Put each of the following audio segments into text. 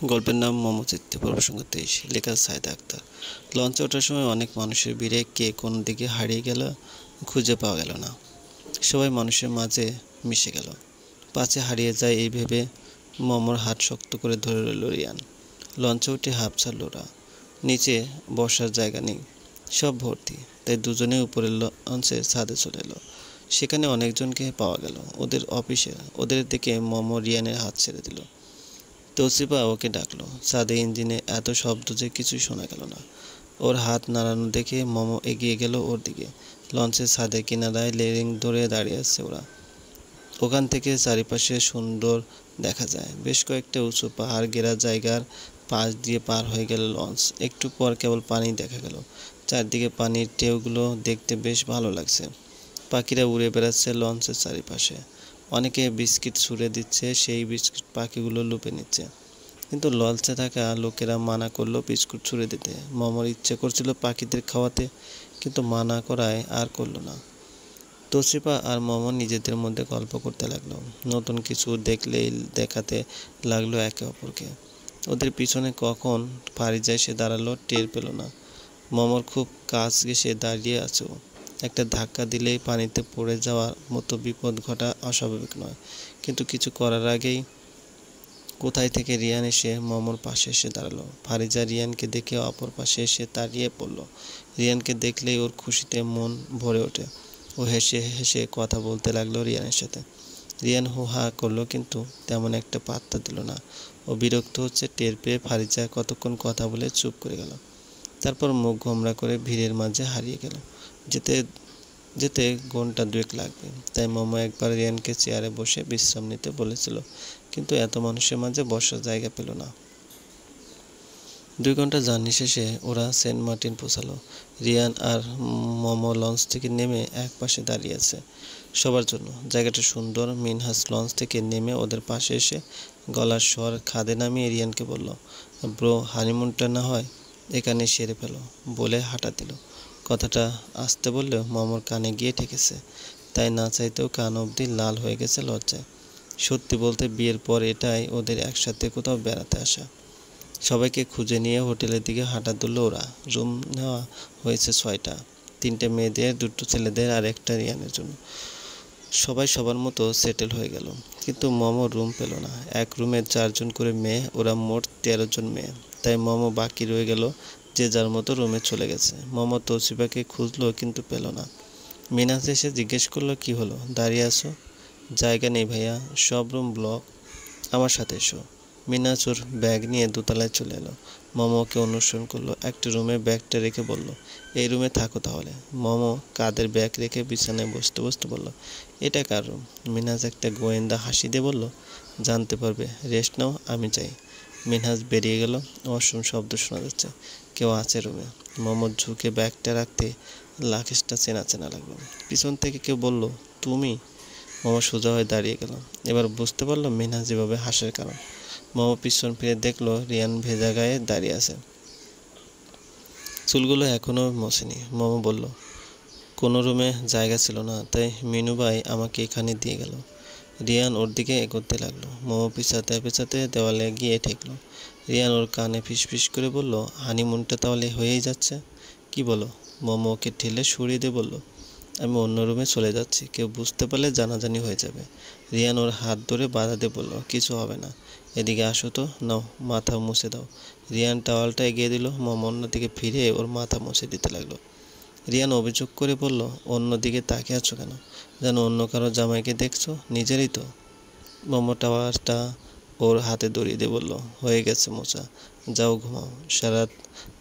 গল্পের নাম মমচিত্তে, পর্ব সংখ্যা 23, লেখা সায়েদা আক্তার। লঞ্চে ওঠার সময় অনেক মানুষের ভিড়ে কে কোন দিকে হারিয়ে গেল খুঁজে পাওয়া গেল না। সবাই মানুষের মাঝে মিশে গেল। পাছে হারিয়ে যায় এই ভেবে মমর হাত শক্ত করে ধরে রইল রিয়ান। লঞ্চে উঠে হাঁপ ছাড়ল ওরা। নিচে বসার জায়গা নেই, সব ভর্তি। তাই দুজনে উপরে লঞ্চের ছাদে চলে এলো। সেখানে অনেকজনকে পাওয়া গেল। ওদের অফিসের। ওদের দিকে মম রিয়ানের হাত ছেড়ে দিল। তৌসিফা ওকে ডাকলো। ছাদে ইঞ্জিনে এত শব্দ যে কিছুই শোনা গেল না। ওর হাত নাড়ানো দেখে মম এগিয়ে গেল ওর দিকে। লঞ্চের ছাদে কিনারায় রেলিং ধরে দাঁড়িয়ে আছে ওরা। ওখান থেকে চারিপাশে সুন্দর দেখা যায়। বেশ কয়েকটা উঁচু পাহাড় ঘেরা জায়গার পাশ দিয়ে পার হয়ে গেল লঞ্চ। একটু পর কেবল পানি দেখা গেল। চারদিকে পানির ঢেউগুলো দেখতে বেশ ভালো লাগছে। পাখিরা উড়ে বেড়াচ্ছে লঞ্চের চারিপাশে। অনেকে বিস্কিট ছুঁড়ে দিচ্ছে, সেই বিস্কিট পাখিগুলো লুপে নিচ্ছে। কিন্তু লঞ্চে থাকা লোকেরা মানা করলো বিস্কুট ছুঁড়ে দিতে। মমর ইচ্ছে করছিল পাখিদের খাওয়াতে, কিন্তু মানা করায় আর করলো না। তোশিফা আর মম নিজেদের মধ্যে গল্প করতে লাগলো। নতুন কিছু দেখলেই দেখাতে লাগলো একে অপরকে। ওদের পিছনে কখন ফারিজা এসে দাঁড়ালো টের পেল না। মমর খুব কাছ ঘেঁষে দাঁড়িয়ে আছে। একটা ধাক্কা দিলেই পানিতে পড়ে যাওয়ার মতো বিপদ ঘটা অস্বাভাবিক নয়, কিন্তু কিছু করার আগেই কোথায় থেকে রিয়ান এসে মমর পাশে এসে দাঁড়ালো। ফারিজা রিয়ানকে দেখে অপর পাশে এসে দাঁড়িয়ে পড়ল। রিয়ানকে দেখলেই ওর খুশিতে মন ভরে ওঠে। ও হেসে হেসে কথা বলতে লাগলো রিয়ানের সাথে। রিয়ান হু হা করলো, কিন্তু তেমন একটা পাত্তা দিল না। ও বিরক্ত হচ্ছে টের পেয়ে ফারিজা কতক্ষণ কথা বলে চুপ করে গেল। তারপর মুখ গোমড়া করে ভিড়ের মাঝে হারিয়ে গেল। যেতে যেতে ঘন্টা দুয়েক লাগবে। তাই মোমো একবার রিয়ানকে চেয়ারে বসে বিশ্রাম নিতে বলেছিল, কিন্তু এত মানুষের মাঝে বসার জায়গা পেল না। 2 ঘন্টা জার্নি শেষে ওরা সেন্ট মার্টিন পৌঁছালো। রিয়ান আর মোমো লঞ্চ থেকে নেমে এক পাশে দাঁড়িয়ে আছে সবার জন্য। জায়গাটা সুন্দর। মিনহাস লঞ্চ থেকে নেমে ওদের পাশে এসে গলার স্বর খাদে নামিয়ে রিয়ানকে বলল, ব্রো, হানিমুনটা না হয় এখানে সেরে ফেলো বলে হাঁটা দিল। কথাটা আসতে বললেও মমর কানে গিয়ে ঠেকেছে। তাই না চাইতেও কান অবধি লাল হয়ে গেছে লজ্জায়। সত্যি বলতে বিয়ের পর এটাই ওদের একসাথে কোথাও বেড়াতে আসা। সবাইকে খুঁজে নিয়ে হোটেলের দিকে হাঁটা দিল ওরা। রুম নেওয়া হয়েছে 6টা, 3টে মেয়েদের, 2টো ছেলেদের আর একটা রিয়ানের জন্য। সবাই সবার মতো সেটেল হয়ে গেল, কিন্তু মমো রুম পেল না। এক রুমে 4 জন করে মেয়ে, ওরা মোট 13 জন মেয়ে। তাই মমো বাকি রয়ে গেল, যে যার মতো রুমে চলে গেছে। মমো তৌসিফাকে খুঁজলো, কিন্তু পেল না। মিনাজ এসে জিজ্ঞেস করলো, কি হলো, দাঁড়িয়ে আছো? জায়গা নেই ভাইয়া, সব রুম ব্লক, আমার সাথে এসো। মিনাজ ওর ব্যাগ নিয়ে দোতলায় চলে এলো। মমো ওকে অনুসরণ করলো। একটা রুমে ব্যাগটা রেখে বলল, এই রুমে থাকো তাহলে। মমো কাঁধের ব্যাগ রেখে বিছানায় বসতে বসতে বলল, এটা কার রুম? মিনহাজ একটা গোয়েন্দা হাসি দিয়ে বলল, জানতে পারবে, রেস্ট নাও, আমি যাই। মিনহাজ বেরিয়ে গেল। ওয়াশরুম শব্দ শোনা যাচ্ছে, কেউ আছে রুমে। মোহাম্মদ ঝুঁকে ব্যাগটা রাখতে লাগেজটা চেনা চেনা লাগলো। পিছন থেকে কেউ বলল, তুমি? মোমো সোজা হয়ে দাঁড়িয়ে গেল। এবার বুঝতে পারলো মিনহাজ যেভাবে হাসার কারণ। মোমো পিছন ফিরে দেখলো রিয়ান ভেজা গায়ে দাঁড়িয়ে আছে, চুলগুলো এখনও মোছেনি। মোমো বলল, কোনো রুমে জায়গা ছিল না, তাই মিনু ভাই আমাকে এখানে দিয়ে গেল। রিয়ান ওর দিকে এগোতে লাগলো। মোমো পিছাতে পিছাতে দেওয়ালে গিয়ে ঠেকলো। রিয়ান ওর কানে ফিসফিস করে বলল, হানিমুনটা তাহলে হয়েই যাচ্ছে, কি বলো? মোমো ওকে ঠেলে সরিয়ে দিয়ে বলল, আমি অন্য রুমে চলে যাচ্ছি, কেউ বুঝতে পারলে জানাজানি হয়ে যাবে। রিয়ান ওর হাত ধরে বাধা দিয়ে বলল, কিছু হবে না, এদিকে আসো তো, নাও মাথা মুছে দাও। রিয়ান টাওয়ালটা এগিয়ে দিল। মোমো অন্যদিকে ফিরে ওর মাথা মুছে দিতে লাগলো। রিয়ান অভিযোগ করে বলল, অন্যদিকে তাকিয়ে আছো কেন? যেন অন্য কারো জামাইকে দেখছো, নিজেরই তো। মোমো টাওয়ালটা ওর হাতে ধরিয়ে দিয়ে বলল, হয়ে গেছে মোছা, যাও ঘুমাও, সারাত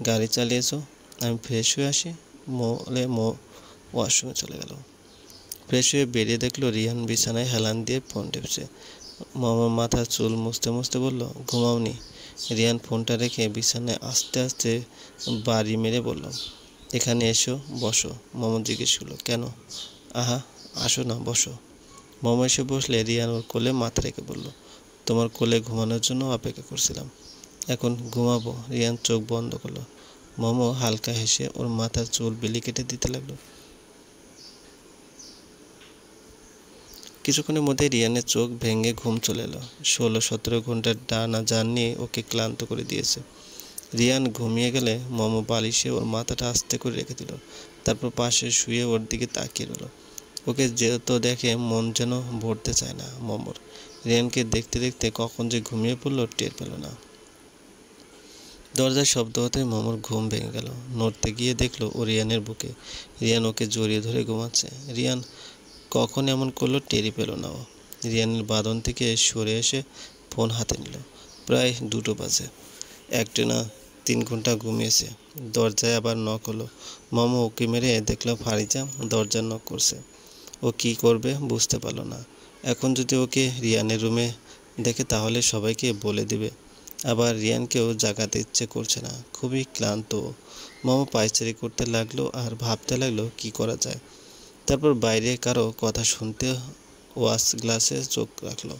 গাড়ি চালিয়েছো, আমি ফ্রেশ হয়ে আসি বলে ওয়াশরুমে চলে গেল। ফ্রেশ হয়ে বেরিয়ে দেখলো রিয়ান বিছানায় হেলান দিয়ে ফোন টিপছে। মোমো মাথার চুল মুছতে মুছতে বলল, ঘুমাওনি? রিয়ান ফোনটা রেখে বিছানায় আস্তে আস্তে বাড়ি মেরে বলল, এখানে এসো, বসো। মোমো জিজ্ঞেস করলো, কেন? আহা, আসো না, বসো। মোমো এসে বসলে রিয়ান ওর কোলে মাথা রেখে বলল, তোমার কোলে ঘুমানোর জন্য অপেক্ষা করছিলাম, এখন ঘুমাবো। রিয়ান চোখ বন্ধ করলো। মোমো হালকা হেসে ওর মাথার চুল বিলি কেটে দিতে লাগলো। কিছুক্ষণের মধ্যে রিয়ানের চোখ ভেঙে ঘুম চলে এলো। 16-17 ঘন্টার টানা জার্নি ওকে ক্লান্ত করে দিয়েছে। রিয়ান ঘুমিয়ে গেলে মম বালিশে ওর মাথাটা আস্তে করে রেখে দিল। তারপর পাশে শুয়ে ওর দিকে তাকিয়ে রইল। ওকে যেহেতু দেখে মন যেন ভরতে চায় না মমর। রিয়ানকে দেখতে দেখতে কখন যে ঘুমিয়ে পড়লো টের পেল না। দরজার শব্দ হতে মমর ঘুম ভেঙে গেল। নড়তে গিয়ে দেখলো ও রিয়ানের বুকে। রিয়ান ওকে জড়িয়ে ধরে ঘুমাচ্ছে। রিয়ান কখন এমন করলো টেরই পেল না ও। রিয়ানের বাঁধন থেকে সরে এসে ফোন হাতে নিল। প্রায় 2টো বাজে। একটানা 3 ঘন্টা ঘুমিয়েছে। দরজায় আবার নক হলো। মম ওকে মেরে দেখলো ফারিজা দরজা নক করছে। ও কি করবে বুঝতে পারল না। এখন যদি ওকে রিয়ানের রুমে দেখে তাহলে সবাইকে বলে দিবে। আবার রিয়ানকেও জাগাতে ইচ্ছে করছে না। খুবই ক্লান্ত। মম পায়চারি করতে লাগলো আর ভাবতে লাগলো কি করা যায়। তারপর বাইরে কারো কথা শুনতে ওয়াশ গ্লাসে চোখ রাখলো।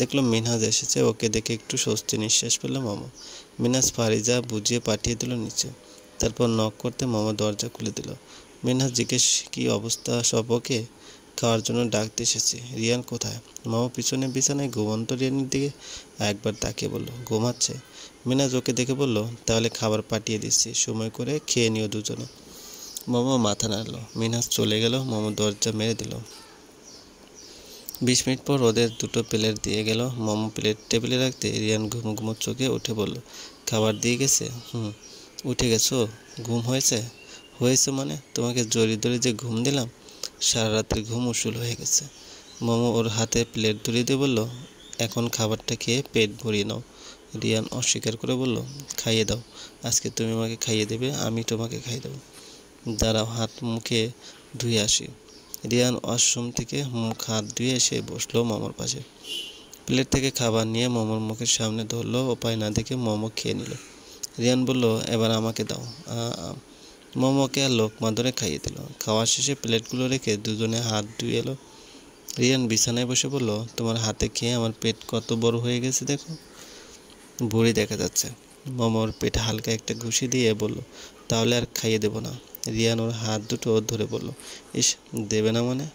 দেখলো মিনহাজ এসেছে। ওকে দেখে একটু স্বস্তি নিঃশ্বাস পেল মম। মিনহাজ ফারিজা বুঝিয়ে পাঠিয়ে দিল নিচে। তারপর নক করতে মম দরজা খুলে দিল। মিনহাজ জিজ্ঞেস কি অবস্থা সব? ওকে খাওয়ার জন্য ডাকতে এসেছি। রিয়ান কোথায়? মম পিছনে বিছানায় ঘুমন্ত রিয়ানের দিকে একবার তাকিয়ে বলল ঘুমাচ্ছে। মিনহাজ ওকে দেখে বলল তাহলে খাবার পাঠিয়ে দিচ্ছি, সময় করে খেয়ে নিও দুজনে। মম মাথা নাড়ল। মিনহাজ চলে গেল। মম দরজা মেরে দিল। 20 মিনিট পর ওদের 2টো প্লেট দিয়ে গেল। মম প্লেট টেবিলে রাখতে রিয়ান ঘুমো ঘুমো চোখে উঠে বলল খাবার দিয়ে গেছে? উঠে গেছো? ঘুম হয়েছে? হয়েছে মানে তোমাকে জড়িয়ে ধরে যে ঘুম দিলাম, সারা রাতের ঘুম উসুল হয়ে গেছে। মম ওর হাতে প্লেট ধরিয়ে দিয়ে বলল এখন খাবারটা খেয়ে পেট ভরিয়ে নাও। রিয়ান অস্বীকার করে বলল খাইয়ে দাও। আজকে তুমি আমাকে খাইয়ে দেবে, আমি তোমাকে খাইয়ে দেবো। দাঁড়াও, হাত মুখে ধুয়ে আসি। রিয়ান ওয়াশরুম থেকে মুখ হাত ধুয়ে এসে বসলো মমর পাশে। প্লেট থেকে খাবার নিয়ে মমর মুখের সামনে ধরলো। উপায় না দেখে মোমো খেয়ে নিল। রিয়ান বলল এবার আমাকে দাও। মোমোকে আর লোকমা ধরে খাইয়ে দিল। খাওয়া শেষে প্লেটগুলো রেখে দুজনে হাত ধুয়ে এলো। রিয়ান বিছানায় বসে বলল তোমার হাতে খেয়ে আমার পেট কত বড় হয়ে গেছে দেখো, ভুঁড়ি দেখা যাচ্ছে। মোমোর পেটে হালকা একটা ঘুষি দিয়ে বলল তাহলে আর খাইয়ে দেবো না। রিয়ান ওর হাত দুটো ধরে বলল ইস, দেবে না মানে?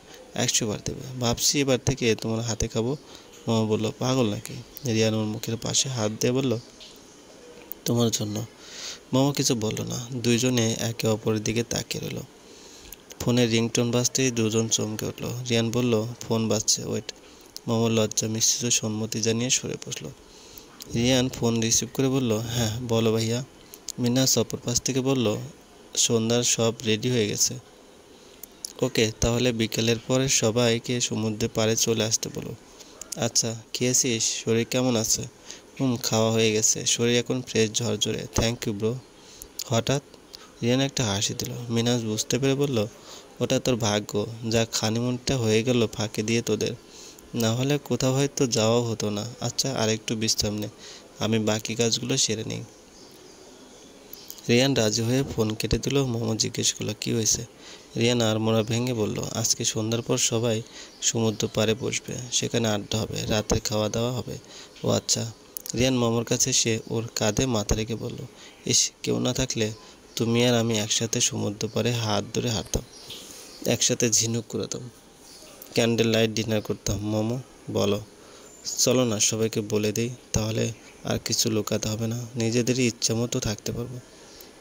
100 বার দেবে। ভাবছি এবার থেকে তোমার হাতে খাবো। মোমো বলল পাগল নাকি? রিয়ান ওর মুখের পাশে হাত দিয়ে বলল তোমার জন্য। মোমো কিছু বলল না। দুইজনে একে অপরের দিকে তাকিয়ে রইল। ফোনের রিংটোন বাজতেই দুজন চমকে উঠল। রিয়ান বলল ফোন বাজছে, ওয়েট। মোমো লজ্জা মিশ্রিত সম্মতি জানিয়ে সরে বসল। রিয়ান ফোন রিসিভ করে বলল হ্যাঁ বলো ভাইয়া। মিনহাজ অপর পাশ থেকে বলল সন্ধ্যার সব রেডি হয়ে গেছে। ওকে, তাহলে বিকেলের পরে সবাইকে সমুদ্রের পাড়ে চলে আসতে বলো। আচ্ছা, খেয়েছিস? শরীর কেমন আছে? খাওয়া হয়ে গেছে। শরীর এখন ফ্রেশ ঝরঝরে। Thank you bro. হঠাৎ রিয়ান একটা হাসি দিল। মিনহাজ বুঝতে পেরে বলল ওটা তোর ভাগ্য, যা খানিমুনটা হয়ে গেল ফাঁকি দিয়ে তোদের, না হলে কোথাও হয়তো যাওয়াও হতো না। আচ্ছা, আরেকটু বিশ্রাম নে, আমি বাকি কাজগুলো সেরে নিই। রিয়ান রাজি হয়ে ফোন কেটে দিল। মোমো জিজ্ঞেস করলো কী হয়েছে। রিয়ান আড়মোড়া ভেঙে বলল আজকে সন্ধ্যার পর সবাই সমুদ্র পাড়ে বসবে, সেখানে আড্ডা হবে, রাতের খাওয়া দাওয়া হবে। ও আচ্ছা। রিয়ান মোমোর কাছে এসে ওর কাঁধে মাথা রেখে বলল ইস, কেউ না থাকলে তুমি আর আমি একসাথে সমুদ্র পাড়ে হাত ধরে হাঁটতাম, একসাথে ঝিনুক কুড়াতাম, ক্যান্ডেল লাইট ডিনার করতাম। মোমো বলো চলো না সবাইকে বলে দিই, তাহলে আর কিছু লুকাতে হবে না, নিজেদেরই ইচ্ছা মতো থাকতে পারবো।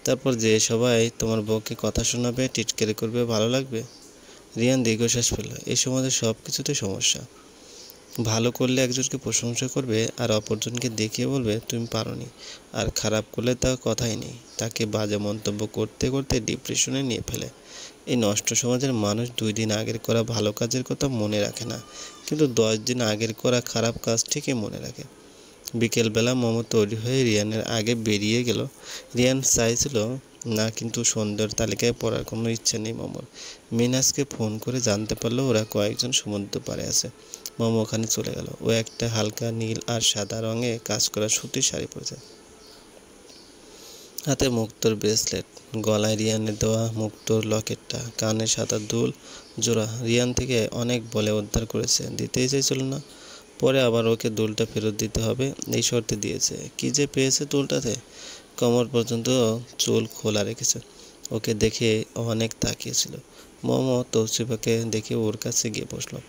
তারপর যে সবাই তোমার বউকে কথা শোনাবে, টিটকারি করবে, ভালো লাগবে। রিয়ান দীর্ঘশ্বাস ফেলল। এই সমাজে সব কিছুতে সমস্যা। ভালো করলে একজনকে প্রশংসা করবে আর অপরজনকে দেখিয়ে বলবে তুমি পারোনি, আর খারাপ করলে তা কথাই নেই, তাকে বাজে মন্তব্য করতে করতে ডিপ্রেশনে নিয়ে ফেলে। এই নষ্ট সমাজের মানুষ 2 দিন আগের করা ভালো কাজের কথা মনে রাখে না, কিন্তু 10 দিন আগের করা খারাপ কাজ ঠিকই মনে রাখে। বিকেলবেলা মোমো তৈরি হয়ে রিয়ানের আগে বেরিয়ে গেল। রিয়ান চাইছিল না, কিন্তু সন্ধ্যার তালিকায় পড়ার কোনো ইচ্ছে নেই মোমোর। মিনহাজকে ফোন করে জানতে পারলো ওরা কয়েকজন সমুদ্র পাড়ে আছে। মোমো ওখানে চলে গেল। ও একটা হালকা নীল আর সাদা রঙে কাজ করা সুতির শাড়ি পরেছে, হাতে মুক্তোর ব্রেসলেট, গলায় রিয়ানের দেওয়া মুক্তোর লকেটটা, কানে সাদা দুল জোড়া। রিয়ান থেকে অনেক বলে উদ্ধার করেছে, দিতেই চাইছিল না। পরে আবার ওকে দুলটা ফেরত দিতে হবে এই শর্তে দিয়েছে। কি যে পেয়েছে দুলটাতে, কোমর পর্যন্ত চুল খোলা রেখেছে। ওকে দেখে অনেক তাকিয়েছিল। মোমো তৌসিফাকে দেখে ওর কাছে গিয়ে বসলো।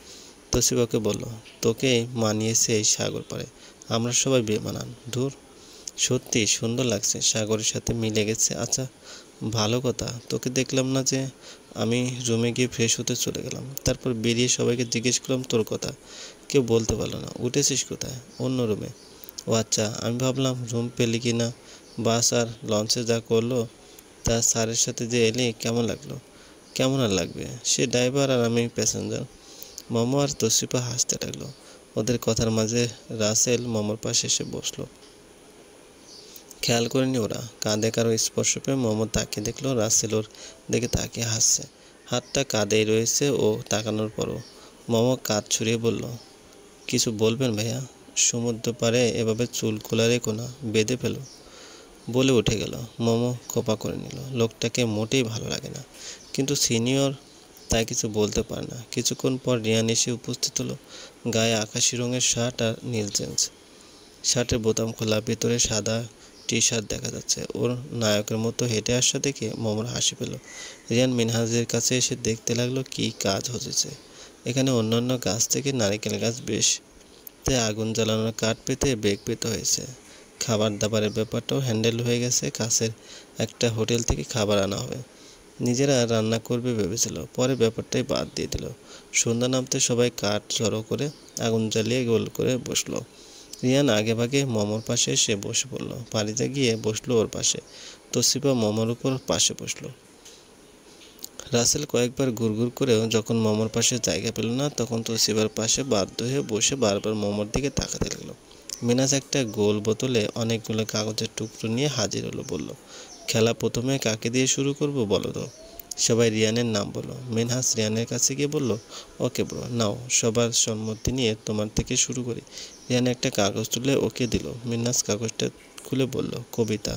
তোশিবাকে বলল, তোকে মানিয়েছে এই সাগর পাড়ে, আমরা সবাই বেমানান। ধুর, সত্যি সুন্দর লাগছে, সাগরের সাথে মিলে গেছে। আচ্ছা, ভালো কথা, তোকে দেখলাম না যে। আমি রুমে গিয়ে ফ্রেশ হতে চলে গেলাম, তারপর বেরিয়ে সবাইকে জিজ্ঞেস করলাম তোর কথা। কেউ বলতে পারলো না। উঠেছিস কোথায়? অন্য রুমে। ও আচ্ছা, আমি ভাবলাম রুম পেলি কি না। বাস আর লঞ্চে যা করলো, তা স্যারের সাথে যে এলি কেমন লাগলো? কেমন আর লাগবে, সে ড্রাইভার আর আমি প্যাসেঞ্জার। মোমো আর তোশিবা হাসতে লাগলো। ওদের কথার মাঝে রাসেল মোমোর পাশে এসে বসলো। খেয়াল করেনি ওরা, কাঁধে কারো স্পর্শ পেয়ে মোমো তাকিয়ে দেখলো রাসেল ওর দিকে তাকিয়ে হাসছে। হাতটা কাঁধেই রয়েছে ও তাকানোর পরও। মোমো কাঁধ ছুড়িয়ে বলল, কিছু বলবেন ভাইয়া? সমুদ্র পাড়ে এভাবে চুল খোলা রেখো না, বেঁধে ফেলো। বলে উঠে গেল। মোমো খোপা করে নিল। লোকটাকে মোটেই ভালো লাগে না, কিন্তু সিনিয়র তাই কিছু বলতে পারে না। কিছুক্ষণ পর রিয়ান এসে উপস্থিত হলো। গায়ে আকাশি রঙের শার্ট আর নীল জিন্স। শার্টের বোতাম খোলা, ভিতরে সাদা টি শার্ট দেখা যাচ্ছে। ওর নায়কের মতো হেঁটে আসা দেখে মোমোর হাসি পেল। রিয়ান মিনহাজের কাছে এসে দেখতে লাগলো কি কাজ হচ্ছে। এখানে অন্যান্য গাছ থেকে নারিকেল গাছ বেশ, তাই আগুন জ্বালানোর কাঠ পেতে বেগ পেতে হয়েছে। খাবার দাবারের ব্যাপারটাও হ্যান্ডেল হয়ে গেছে। কাছের একটা হোটেল থেকে খাবার আনা হবে, নিজেরা রান্না করবে ভেবেছিল, পরে ব্যাপারটাই বাদ দিয়ে দিল। সন্ধ্যা নামতে সবাই কাঠ জড়ো করে আগুন জ্বালিয়ে গোল করে বসলো। রিয়ান আগে ভাগে মোমোর পাশে এসে বসে পড়ল। পানিতে গিয়ে বসলো ওর পাশে। তোশিবা মোমোর উপর পাশে বসলো। রাসেল কয়েকবার ঘুরঘুর করেও যখন মোমোর পাশে জায়গা পেল না, তখন তোশিবার পাশে বাধ্য হয়ে বসে বারবার মোমোর দিকে তাকাতে লাগলো। মিনাজ একটা গোল বোতলে অনেকগুলো কাগজের টুকরো নিয়ে হাজির হলো। বলল, খেলা প্রথমে কাকে দিয়ে শুরু করব বলো তো? সবাই রিয়ানের নাম বলল। মিনহাজ রিয়ানের কাছে গিয়ে বলল, ওকে ব্রো, নাও, সবার সম্মতি নিয়ে তোমার থেকে শুরু করি। রিয়ান একটা কাগজ তুলে ওকে দিল। মিনহাজ কাগজটা খুলে বলল, কবিতা।